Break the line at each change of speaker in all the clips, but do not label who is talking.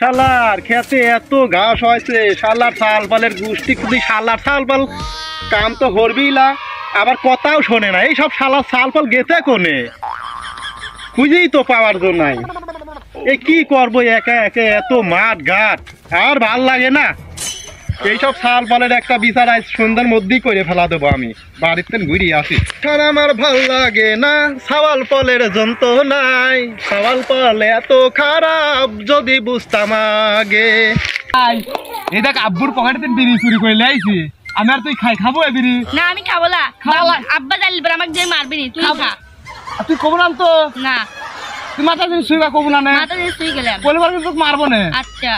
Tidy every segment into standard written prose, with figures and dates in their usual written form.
শালার খেতে এত ঘাস হয়েছে, শালার ছাল পালের গোষ্ঠী খুবই, শালার ছাল পাল কাম তো করবিই না, আবার কথাও শোনে না। এইসব শালার ছাল পাল গেতে কোনে খুঁজেই তো পাওয়ার জন্য নাই। এ কি করবো একা একে, এত মাঠ ঘাট আর ভাল লাগে না। এইসব ছাল পালের একটা বিচার আজ সন্ধ্যার মধ্যেই করে ফেলা দেবো। আমি বাড়িতে ঘুরিয়ে আসি। আমার ভাল লাগে না ছাওয়াল পলের যন্ত্রণায়, ছাওয়াল পল এত খারাপ যদি বুঝতাম আগে।
এই দেখ আব্বুর পকেটে বিড়ি চুরি করে লাইছি, আমি আর তুই খাবো এ বিড়ি?
না আমি খাবো না, আব্বা জানলে আমাকে যে মারবি নি, তুই খা।
তুই কবো না তো?
না
তুই মাথা দিন শুইবা, কবো না?
মাথা দিয়ে শুই গেলাম,
পরিবার কিন্তু মারবো না।
আচ্ছা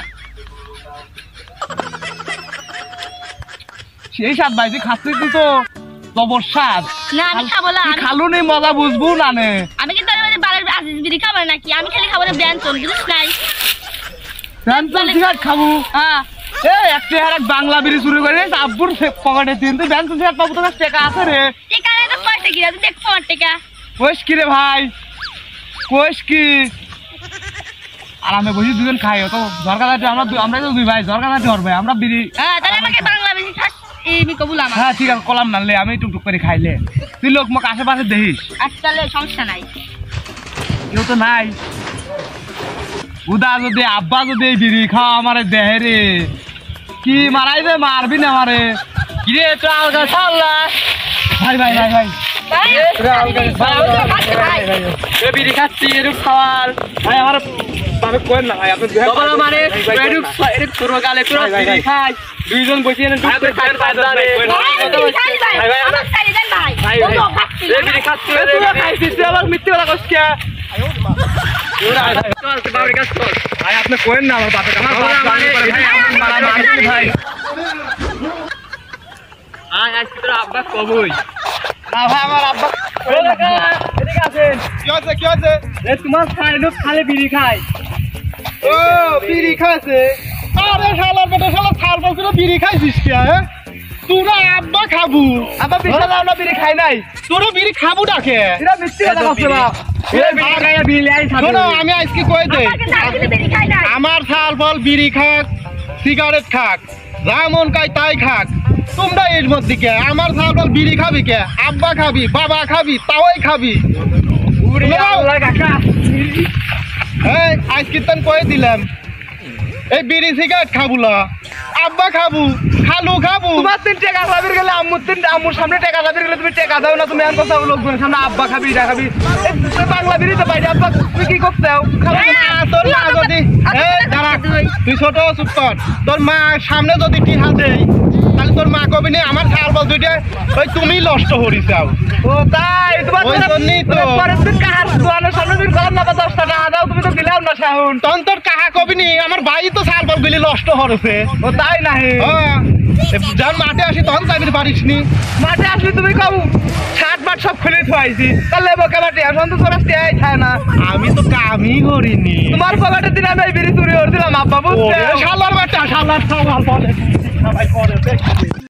সেই স্বাদ ভাই, তুই খাচ্ছিস তুই তো জবর স্বাদ।
না আমি খাবো না,
খালু নেই মজা বুঝবো না নে।
আমি কিন্তু বাড়ির আজিজ বিড়ি খাবো নাকি, আমি খালি খাবো না ব্যঞ্জন, বুঝিস নাই?
ব্যঞ্জন সিগারেট খাবো?
হ্যাঁ
একটা আর এক বাংলা বিড়ি চুরি করে আব্বুর পকেটে দিন, তুই ব্যঞ্জন সিগারেট পাবো? তোর কাছে টাকা আছে রে?
টিকা রে তো পয়সা কি রে, তুই দেখো আমার টিকা
কইস কি রে ভাই, কইস কি? আর আমি বসি দুজন খাই তো ঝরকা দাঁড়ি, আমরা তো দুই ভাই ঝরকা দাঁড়ি ধরবে, আমরা বিড়ি।
হ্যাঁ তাহলে আমাকে বাংলা বিড়ি খাস, আমি কবুল আমার।
হ্যাঁ ঠিক আছে, কলাম নালে আমি টুকটুক করে খাইলে, তুই লোক মুখ আশেপাশে দেখিস।
আচ্ছা তাহলে সমস্যা নাই।
কেউ তো নাই। উদা যদি আব্বা যদি এই বিড়ি খাওয়া আমারে দেহে রে, কি মারাই দে, মারবি না আমারে। কিরে তো আলগা ছাড়লা ভাই ভাই ভাই ভাই বিড়ি খাচ্ছি এরকম খাওয়ার ভাই আমার তবে কোয়েন না ভাই, আপনি মানে গালে বিড়ি খাই দুইজন বসে মিথ্যে বেলা কষ্ট ভাই, আপনি কোয়েন না আমার বাপে ভাই। আব্বা কবই না ভাই, আমার আব্বা কি আছে? তোমার খালে বিড়ি খায়। ও বিড়ি খাইছে? আরে শালার বেটা, শালা ছাল বলছিল বিড়ি খাইছিস কি? হ্যাঁ তোরা আব্বা খাবু, আব্বা বিশাল আমরা বিড়ি খাই নাই, তোরও বিড়ি খাবু ডাকে। এরা মিথ্যে কথা বলছে বাপ। আমি আজকে কই দে, আমার ছাল ফল বিড়ি খাক সিগারেট খাক যা মন খাই তাই খাক, তোমরা এর মধ্যে কে? আমার ছাল ফল বিড়ি খাবি কে? আব্বা খাবি, বাবা খাবি, তাওই খাবি। আজকে তো কয়ে দিলাম এই বিড়ি সিগারেট খাবুলা, আব্বা খাবু, খালু খাবু। তোমার 3 টাকা খাবির গেলে আম্মুর সামনে টাকা খাবির গেলে তুমি টাকা দাও না, তুমি আর কথা লোকজনের সামনে আব্বা খাবি এটা খাবি। বাংলা বিড়ি তো বাইরে আব্বা তুই কি করতে চাও? তোর মা যদি তুই ছোট চুপ কর, তোর মা সামনে যদি টিহা দেই তাহলে তোর মা কবি নে আমার ছাল বল দুইটা ওই তুমি নষ্ট করি চাও। ও তাই তোমার জন্যই তো পরের দিন কাহার দোকানের সামনে দিন গরম না 10 টাকা দাও, তুমি তো দিলাও না শাহুন। তখন তোর কাহা কবি নি আমার ভাই তো ছাল বল গুলি নষ্ট হরেছে। ও তাই নাহি? যখন মাঠে আসি তখন চাকরি পারিস নি? মাঠে আসলি তুমি কব ছাট বাট সব খুলে থুয়াইছি, তাহলে বোকা বাটি এখন তো তোরা স্টেয়াই খায় না। আমি তো কামই করিনি, তোমার পকেটের দিন আমি বিড়ি চুরি করছিলাম আব্বা বুঝছে। শালার বাটা, শালার ছাল বলে সবাই করে।